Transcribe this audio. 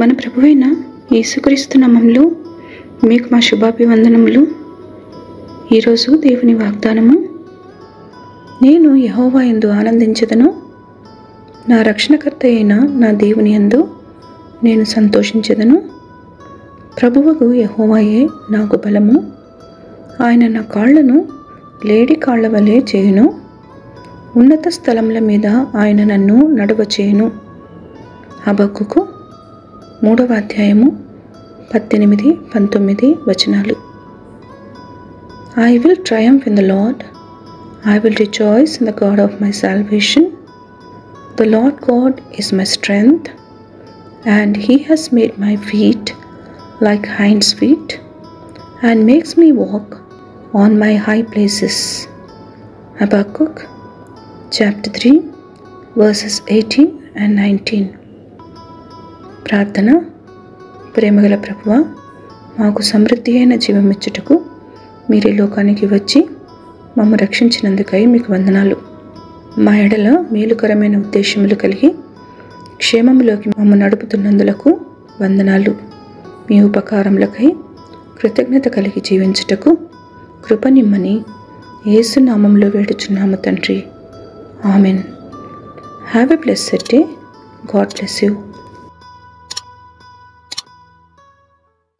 మన ప్రభువైన యేసుక్రీస్తు నామములో మీకు మా శుభాభివందనములు. ఈరోజు దేవుని వాగ్దానము, నేను యెహోవా యందు ఆనందించెదను, నా రక్షణకర్త అయిన నా దేవుని యందు నేను సంతోషించెదను. ప్రభువగు యెహోవాయే నాకు బలము, ఆయన నా కాళ్లను లేడి కాళ్ల వలె చేయును. ఉన్నత స్థలముల మీద ఆయన నన్ను నడవచేయును. హబక్కూకు 3వ అధ్యాయము 18-19 వచనాలు. I will triumph in the Lord. I will rejoice in the God of my salvation. The Lord God is my strength, and He has made my feet like hinds' feet, and makes me walk on my high places. Habakkuk chapter 3 verses 18 and 19. ప్రార్థన. ప్రేమగల ప్రభువా, మాకు సమృద్ధి అయిన జీవమిచ్చుటకు మీరు ఈ లోకానికి వచ్చి మమ్మ రక్షించినందుకై మీకు వందనాలు. మా ఎడల మేలుకరమైన ఉద్దేశములు కలిగి క్షేమములోకి మమ్మ నడుపుతున్నందులకు వందనాలు. మీ ఉపకారములకై కృతజ్ఞత కలిగి జీవించుటకు కృపనిమ్మని యేసు నామములో వేడుచున్నాము తండ్రి. Amen. Have a blessed day. God bless you.